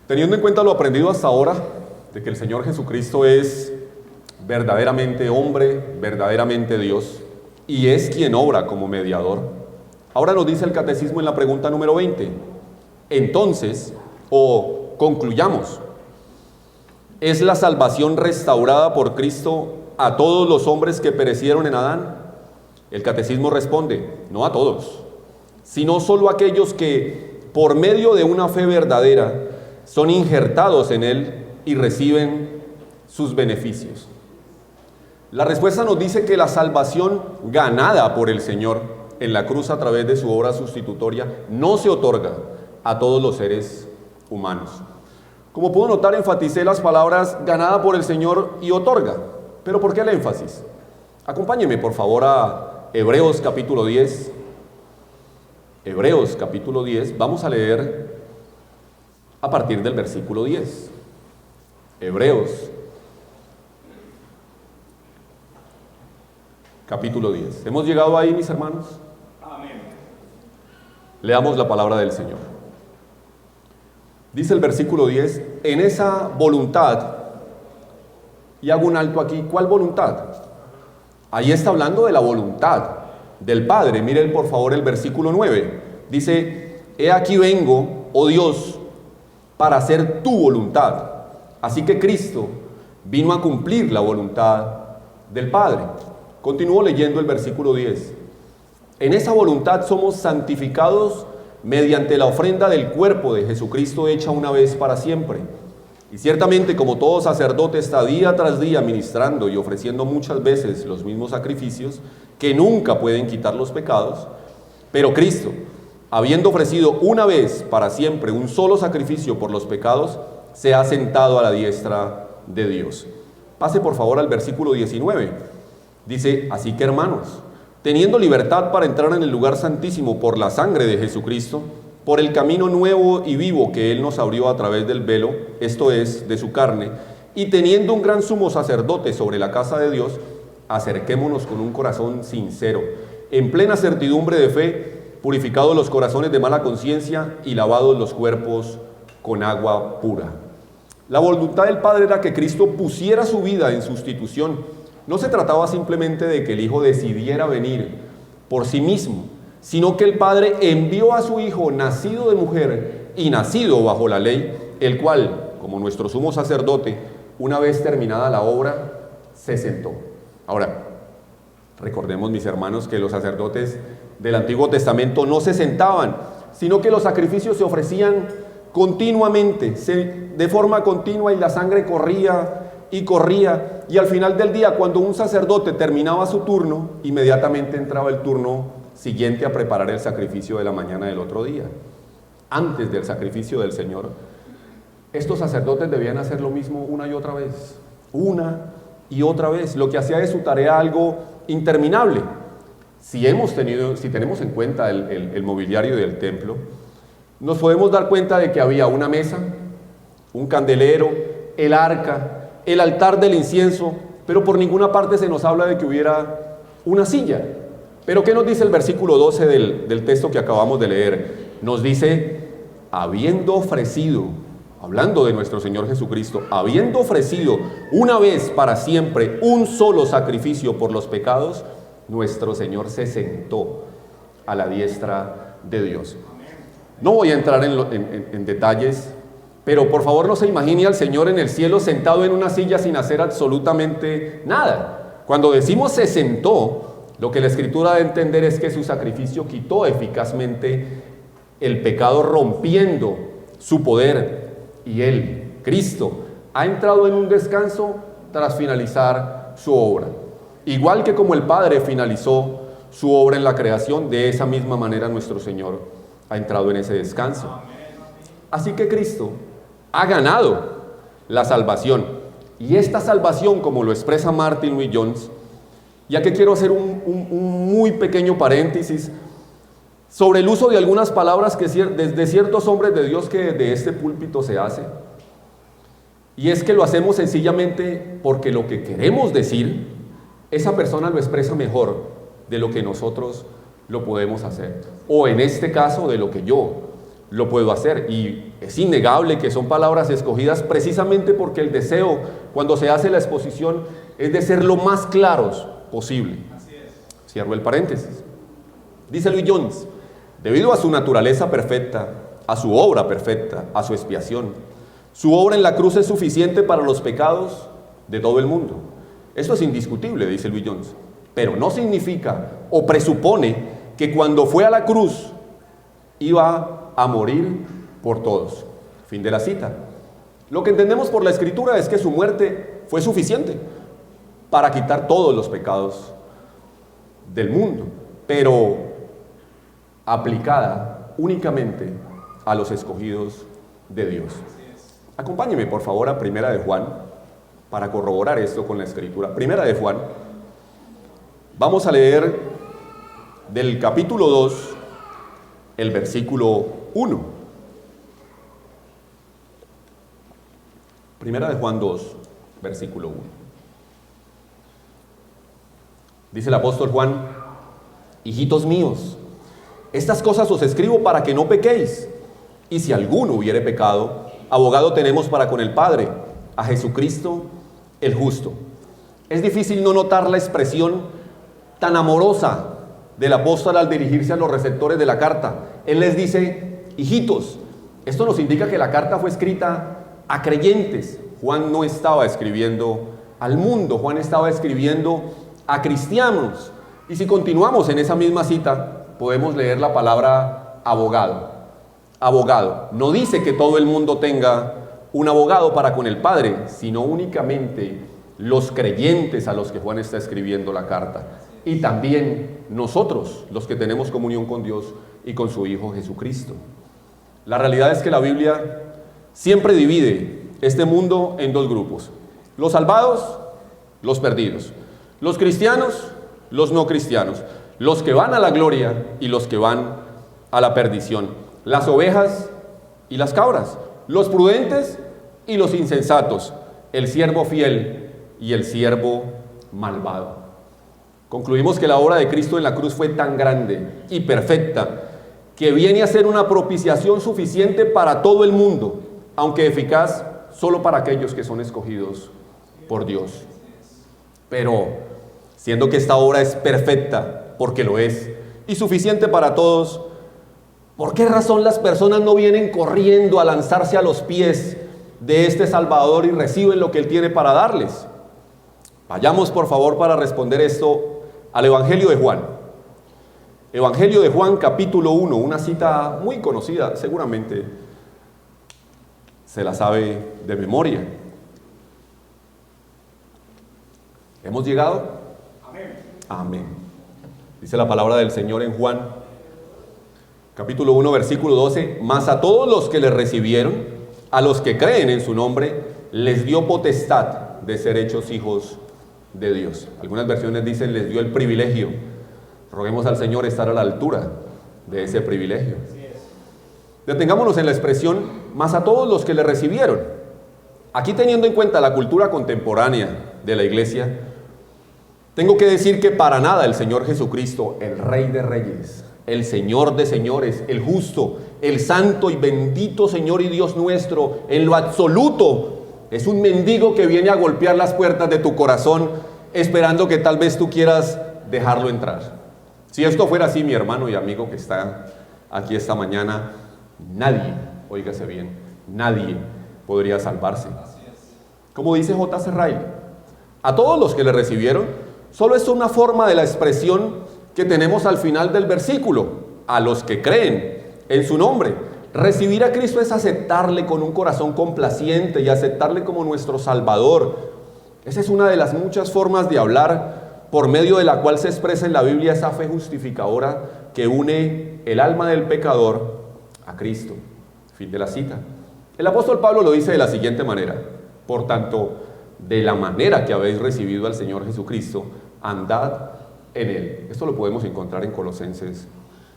Teniendo en cuenta lo aprendido hasta ahora, de que el Señor Jesucristo es verdaderamente hombre, verdaderamente Dios, y es quien obra como mediador, ahora nos dice el Catecismo en la pregunta número 20. Entonces, o concluyamos, ¿es la salvación restaurada por Cristo a todos los hombres que perecieron en Adán? El Catecismo responde, no a todos, sino solo a aquellos que, por medio de una fe verdadera, son injertados en Él y reciben sus beneficios. La respuesta nos dice que la salvación ganada por el Señor en la cruz a través de su obra sustitutoria no se otorga a todos los seres humanos. Como pudo notar, enfaticé las palabras ganada por el Señor y otorga. ¿Pero por qué el énfasis? Acompáñeme por favor a Hebreos capítulo 10. Hebreos capítulo 10, vamos a leer a partir del versículo 10. Hebreos capítulo 10. ¿Hemos llegado ahí, mis hermanos? Amén. Leamos la palabra del Señor. Dice el versículo 10, en esa voluntad, y hago un alto aquí, ¿cuál voluntad? Ahí está hablando de la voluntad del Padre. Miren por favor el versículo 9. Dice, he aquí vengo, oh Dios, para hacer tu voluntad. Así que Cristo vino a cumplir la voluntad del Padre. Continúo leyendo el versículo 10. En esa voluntad somos santificados mediante la ofrenda del cuerpo de Jesucristo hecha una vez para siempre. Y ciertamente, como todo sacerdote está día tras día ministrando y ofreciendo muchas veces los mismos sacrificios que nunca pueden quitar los pecados, pero Cristo, habiendo ofrecido una vez para siempre un solo sacrificio por los pecados, se ha sentado a la diestra de Dios. Pase por favor al versículo 19. Dice, así que hermanos, teniendo libertad para entrar en el lugar santísimo por la sangre de Jesucristo, por el camino nuevo y vivo que Él nos abrió a través del velo, esto es, de su carne, y teniendo un gran sumo sacerdote sobre la casa de Dios, acerquémonos con un corazón sincero, en plena certidumbre de fe, purificados los corazones de mala conciencia y lavados los cuerpos con agua pura. La voluntad del Padre era que Cristo pusiera su vida en sustitución. No se trataba simplemente de que el Hijo decidiera venir por sí mismo, sino que el Padre envió a su Hijo nacido de mujer y nacido bajo la ley, el cual, como nuestro sumo sacerdote, una vez terminada la obra, se sentó. Ahora, recordemos, mis hermanos, que los sacerdotes del Antiguo Testamento no se sentaban, sino que los sacrificios se ofrecían continuamente, de forma continua, y la sangre corría, y al final del día, cuando un sacerdote terminaba su turno, inmediatamente entraba el turno siguiente a preparar el sacrificio de la mañana del otro día. Antes del sacrificio del Señor, estos sacerdotes debían hacer lo mismo una y otra vez, lo que hacía de su tarea algo interminable. Si tenemos en cuenta el mobiliario del templo, nos podemos dar cuenta de que había una mesa, un candelero, el arca, el altar del incienso, pero por ninguna parte se nos habla de que hubiera una silla. Pero ¿qué nos dice el versículo 12 del texto que acabamos de leer? Nos dice, habiendo ofrecido, hablando de nuestro Señor Jesucristo, habiendo ofrecido una vez para siempre un solo sacrificio por los pecados, nuestro Señor se sentó a la diestra de Dios. No voy a entrar en detalles, pero por favor no se imagine al Señor en el cielo sentado en una silla sin hacer absolutamente nada. Cuando decimos se sentó, lo que la Escritura da a entender es que su sacrificio quitó eficazmente el pecado, rompiendo su poder, y Él, Cristo, ha entrado en un descanso tras finalizar su obra. Igual que como el Padre finalizó su obra en la creación, de esa misma manera nuestro Señor ha entrado en ese descanso. Así que Cristo ha ganado la salvación, y esta salvación, como lo expresa Martin Lloyd-Jones, ya que quiero hacer un muy pequeño paréntesis sobre el uso de algunas palabras que de ciertos hombres de Dios que de este púlpito se hace, y es que lo hacemos sencillamente porque lo que queremos decir, esa persona lo expresa mejor de lo que nosotros lo podemos hacer, o en este caso de lo que yo lo puedo hacer. Y es innegable que son palabras escogidas precisamente porque el deseo, cuando se hace la exposición, es de ser lo más claros posible. Cierro el paréntesis. Dice Lloyd Jones: debido a su naturaleza perfecta, a su obra perfecta, a su expiación, su obra en la cruz es suficiente para los pecados de todo el mundo. Esto es indiscutible, dice Lloyd Jones, pero no significa o presupone que cuando fue a la cruz iba a morir por todos. Fin de la cita. Lo que entendemos por la Escritura es que su muerte fue suficiente para quitar todos los pecados del mundo, pero aplicada únicamente a los escogidos de Dios. Acompáñeme por favor a Primera de Juan para corroborar esto con la Escritura. Primera de Juan, vamos a leer del capítulo 2, el versículo 1. Primera de Juan 2, versículo 1. Dice el apóstol Juan: hijitos míos, estas cosas os escribo para que no pequéis. Y si alguno hubiere pecado, abogado tenemos para con el Padre, a Jesucristo el justo. Es difícil no notar la expresión tan amorosa del apóstol al dirigirse a los receptores de la carta. Él les dice: hijitos. Esto nos indica que la carta fue escrita a creyentes. Juan no estaba escribiendo al mundo, Juan estaba escribiendo a cristianos. Y si continuamos en esa misma cita, podemos leer la palabra abogado. Abogado. No dice que todo el mundo tenga un abogado para con el Padre, sino únicamente los creyentes a los que Juan está escribiendo la carta. Y también nosotros, los que tenemos comunión con Dios y con su Hijo Jesucristo. La realidad es que la Biblia siempre divide este mundo en dos grupos: los salvados, los perdidos; los cristianos, los no cristianos; los que van a la gloria y los que van a la perdición; las ovejas y las cabras; los prudentes y los insensatos; el siervo fiel y el siervo malvado. Concluimos que la obra de Cristo en la cruz fue tan grande y perfecta que viene a ser una propiciación suficiente para todo el mundo, aunque eficaz solo para aquellos que son escogidos por Dios. Pero, siendo que esta obra es perfecta, porque lo es, y suficiente para todos, ¿por qué razón las personas no vienen corriendo a lanzarse a los pies de este Salvador y reciben lo que Él tiene para darles? Vayamos por favor para responder esto al Evangelio de Juan. Evangelio de Juan, capítulo 1, una cita muy conocida, seguramente se la sabe de memoria. ¿Hemos llegado? Amén. Amén. Dice la palabra del Señor en Juan, capítulo 1, versículo 12: mas a todos los que le recibieron, a los que creen en su nombre, les dio potestad de ser hechos hijos de Dios. Algunas versiones dicen les dio el privilegio. Roguemos al Señor estar a la altura de ese privilegio. Detengámonos en la expresión más a todos los que le recibieron. Aquí, teniendo en cuenta la cultura contemporánea de la iglesia, tengo que decir que para nada el Señor Jesucristo, el Rey de Reyes, el Señor de Señores, el justo, el santo y bendito Señor y Dios nuestro, en lo absoluto, es un mendigo que viene a golpear las puertas de tu corazón, esperando que tal vez tú quieras dejarlo entrar. Si esto fuera así, mi hermano y amigo que está aquí esta mañana, nadie, óigase bien, nadie podría salvarse. Como dice J.C. Ryle, a todos los que le recibieron, solo es una forma de la expresión que tenemos al final del versículo: a los que creen en su nombre. Recibir a Cristo es aceptarle con un corazón complaciente y aceptarle como nuestro Salvador. Esa es una de las muchas formas de hablar por medio de la cual se expresa en la Biblia esa fe justificadora que une el alma del pecador a Cristo. Fin de la cita. El apóstol Pablo lo dice de la siguiente manera: por tanto, de la manera que habéis recibido al Señor Jesucristo, andad en Él. Esto lo podemos encontrar en Colosenses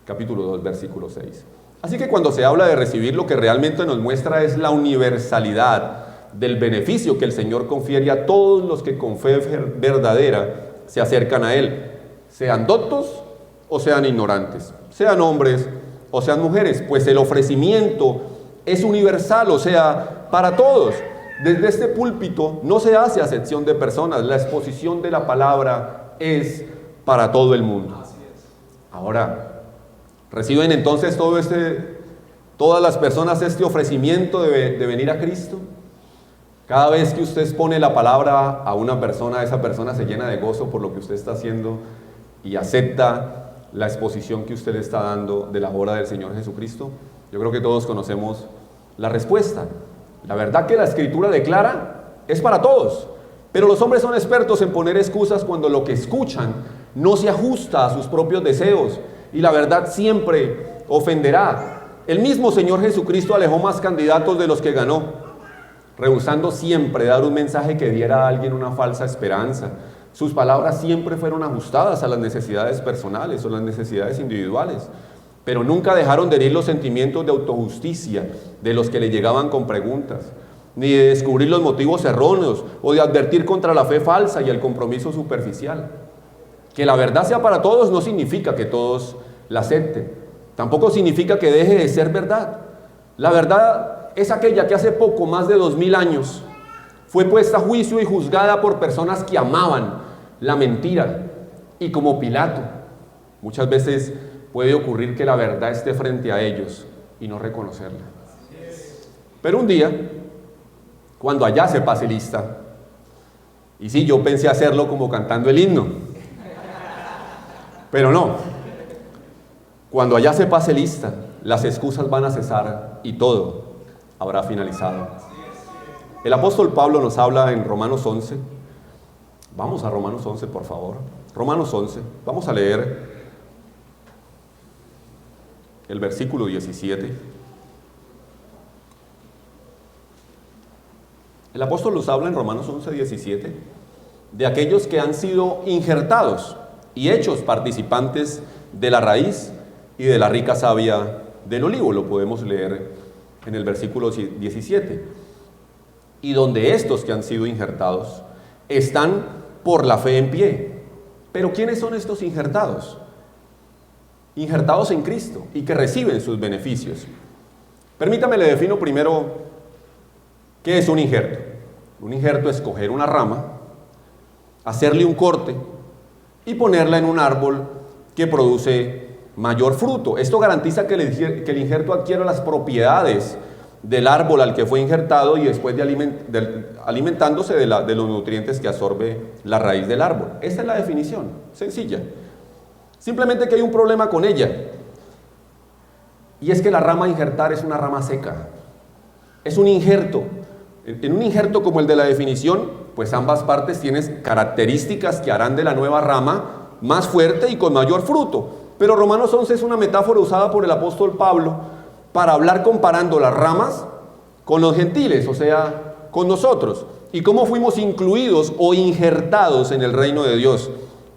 capítulo 2, versículo 6. Así que cuando se habla de recibir, lo que realmente nos muestra es la universalidad del beneficio que el Señor confiere a todos los que con fe verdadera se acercan a Él, sean doctos o sean ignorantes, sean hombres o sean mujeres, pues el ofrecimiento es universal, o sea, para todos. Desde este púlpito no se hace acepción de personas, la exposición de la palabra es para todo el mundo. Ahora, ¿reciben entonces todas las personas este ofrecimiento de venir a Cristo? Cada vez que usted expone la palabra a una persona, esa persona se llena de gozo por lo que usted está haciendo y acepta la exposición que usted está dando de la obra del Señor Jesucristo. Yo creo que todos conocemos la respuesta. La verdad que la Escritura declara es para todos, pero los hombres son expertos en poner excusas cuando lo que escuchan no se ajusta a sus propios deseos, y la verdad siempre ofenderá. El mismo Señor Jesucristo alejó más candidatos de los que ganó, rehusando siempre dar un mensaje que diera a alguien una falsa esperanza. Sus palabras siempre fueron ajustadas a las necesidades personales o las necesidades individuales, pero nunca dejaron de herir los sentimientos de autojusticia de los que le llegaban con preguntas, ni de descubrir los motivos erróneos o de advertir contra la fe falsa y el compromiso superficial. Que la verdad sea para todos no significa que todos la acepten, tampoco significa que deje de ser verdad. La verdad es aquella que hace poco más de 2000 años fue puesta a juicio y juzgada por personas que amaban la mentira, y como Pilato, muchas veces puede ocurrir que la verdad esté frente a ellos y no reconocerla. Pero un día, cuando allá se pase lista, y sí, yo pensé hacerlo como cantando el himno, pero no, cuando allá se pase lista, las excusas van a cesar y todo habrá finalizado. El apóstol Pablo nos habla en Romanos 11, vamos a Romanos 11 por favor, Romanos 11, vamos a leer el versículo 17. El apóstol nos habla en Romanos 11, 17 de aquellos que han sido injertados y hechos participantes de la raíz y de la rica savia del olivo. Lo podemos leer en el versículo 17. Y donde estos que han sido injertados están por la fe en pie. Pero ¿quiénes son estos injertados? Injertados en Cristo y que reciben sus beneficios. Permítame, le defino primero qué es un injerto. Un injerto es coger una rama, hacerle un corte y ponerla en un árbol que produce mayor fruto. Esto garantiza que el injerto adquiera las propiedades del árbol al que fue injertado y después alimentándose de los nutrientes que absorbe la raíz del árbol. Esta es la definición, sencilla. Simplemente que hay un problema con ella, y es que la rama a injertar es una rama seca, es un injerto. En un injerto como el de la definición, pues ambas partes tienen características que harán de la nueva rama más fuerte y con mayor fruto. Pero Romanos 11 es una metáfora usada por el apóstol Pablo para hablar comparando las ramas con los gentiles, o sea, con nosotros, y cómo fuimos incluidos o injertados en el reino de Dios.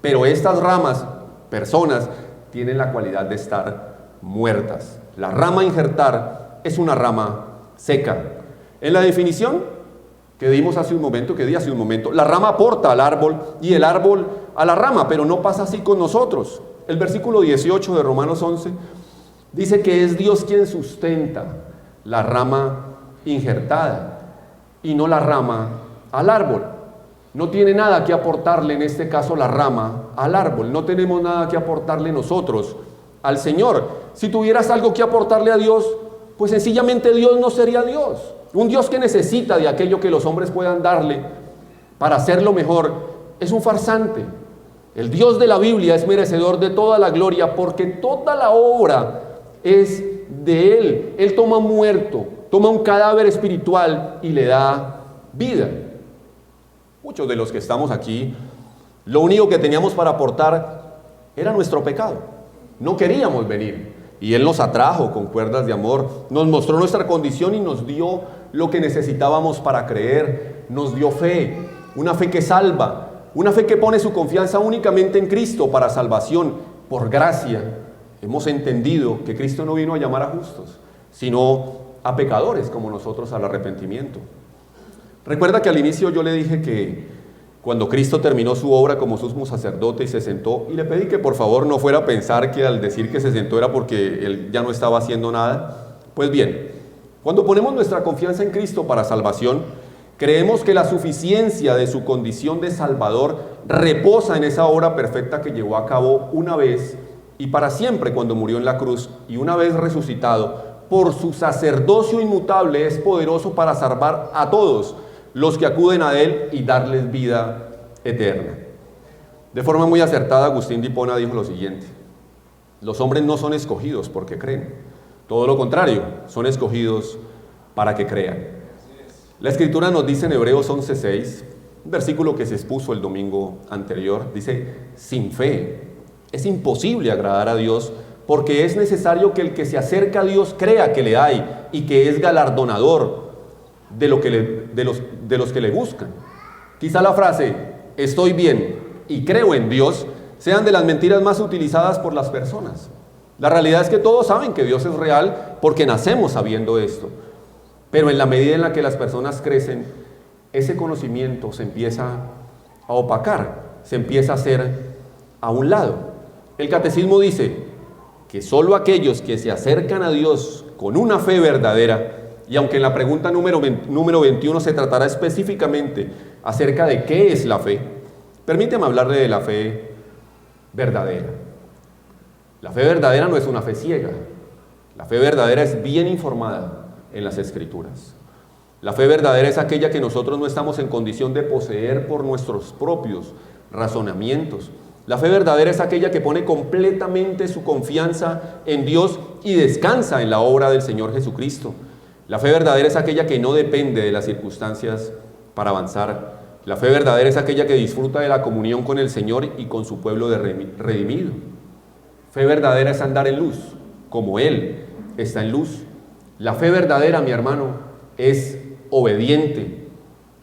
Pero estas ramas, personas, tienen la cualidad de estar muertas. La rama a injertar es una rama seca. En la definición que di hace un momento, la rama aporta al árbol y el árbol a la rama, pero no pasa así con nosotros. El versículo 18 de Romanos 11 dice que es Dios quien sustenta la rama injertada y no la rama al árbol. No tiene nada que aportarle, en este caso, la rama al árbol. No tenemos nada que aportarle nosotros al Señor. Si tuvieras algo que aportarle a Dios, pues sencillamente Dios no sería Dios. Un Dios que necesita de aquello que los hombres puedan darle para hacerlo mejor es un farsante. El Dios de la Biblia es merecedor de toda la gloria porque toda la obra es de Él. Él toma un muerto, toma un cadáver espiritual y le da vida. Muchos de los que estamos aquí, lo único que teníamos para aportar era nuestro pecado. No queríamos venir. Y Él nos atrajo con cuerdas de amor, nos mostró nuestra condición y nos dio lo que necesitábamos para creer. Nos dio fe, una fe que salva, una fe que pone su confianza únicamente en Cristo para salvación. Por gracia hemos entendido que Cristo no vino a llamar a justos, sino a pecadores como nosotros al arrepentimiento. Recuerda que al inicio yo le dije que cuando Cristo terminó su obra como sumo sacerdote y se sentó, y le pedí que por favor no fuera a pensar que al decir que se sentó era porque él ya no estaba haciendo nada. Pues bien, cuando ponemos nuestra confianza en Cristo para salvación, creemos que la suficiencia de su condición de Salvador reposa en esa obra perfecta que llevó a cabo una vez y para siempre cuando murió en la cruz, y una vez resucitado, por su sacerdocio inmutable es poderoso para salvar a todos los que acuden a Él y darles vida eterna. De forma muy acertada, Agustín de Hipona dijo lo siguiente: los hombres no son escogidos porque creen, todo lo contrario, son escogidos para que crean. La Escritura nos dice en Hebreos 11:6, un versículo que se expuso el domingo anterior, dice: sin fe es imposible agradar a Dios, porque es necesario que el que se acerca a Dios crea que le hay y que es galardonador de los que le buscan. Quizá la frase estoy bien y creo en Dios sean de las mentiras más utilizadas por las personas. La realidad es que todos saben que Dios es real porque nacemos sabiendo esto, pero en la medida en la que las personas crecen, ese conocimiento se empieza a opacar, se empieza a hacer a un lado. El catecismo dice que solo aquellos que se acercan a Dios con una fe verdadera, y aunque en la pregunta número 21 se tratará específicamente acerca de qué es la fe, permíteme hablarle de la fe verdadera. La fe verdadera no es una fe ciega. La fe verdadera es bien informada en las Escrituras. La fe verdadera es aquella que nosotros no estamos en condición de poseer por nuestros propios razonamientos. La fe verdadera es aquella que pone completamente su confianza en Dios y descansa en la obra del Señor Jesucristo. La fe verdadera es aquella que no depende de las circunstancias para avanzar. La fe verdadera es aquella que disfruta de la comunión con el Señor y con su pueblo redimido. Fe verdadera es andar en luz, como Él está en luz. La fe verdadera, mi hermano, es obediente.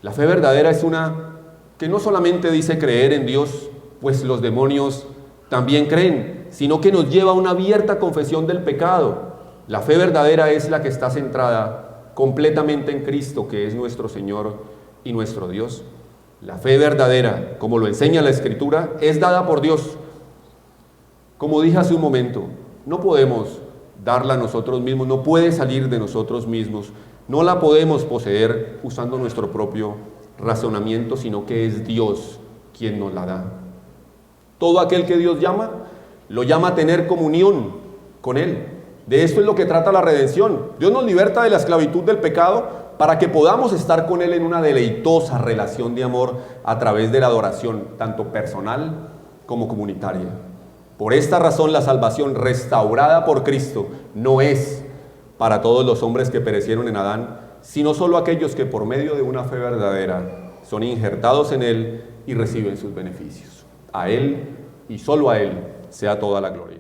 La fe verdadera es una que no solamente dice creer en Dios, pues los demonios también creen, sino que nos lleva a una abierta confesión del pecado. La fe verdadera es la que está centrada completamente en Cristo, que es nuestro Señor y nuestro Dios. La fe verdadera, como lo enseña la Escritura, es dada por Dios. Como dije hace un momento, no podemos darla a nosotros mismos, no puede salir de nosotros mismos, no la podemos poseer usando nuestro propio razonamiento, sino que es Dios quien nos la da. Todo aquel que Dios llama, lo llama a tener comunión con Él. De esto es lo que trata la redención. Dios nos liberta de la esclavitud del pecado para que podamos estar con Él en una deleitosa relación de amor a través de la adoración, tanto personal como comunitaria. Por esta razón, la salvación restaurada por Cristo no es para todos los hombres que perecieron en Adán, sino solo aquellos que por medio de una fe verdadera son injertados en Él y reciben sus beneficios. A Él y solo a Él sea toda la gloria.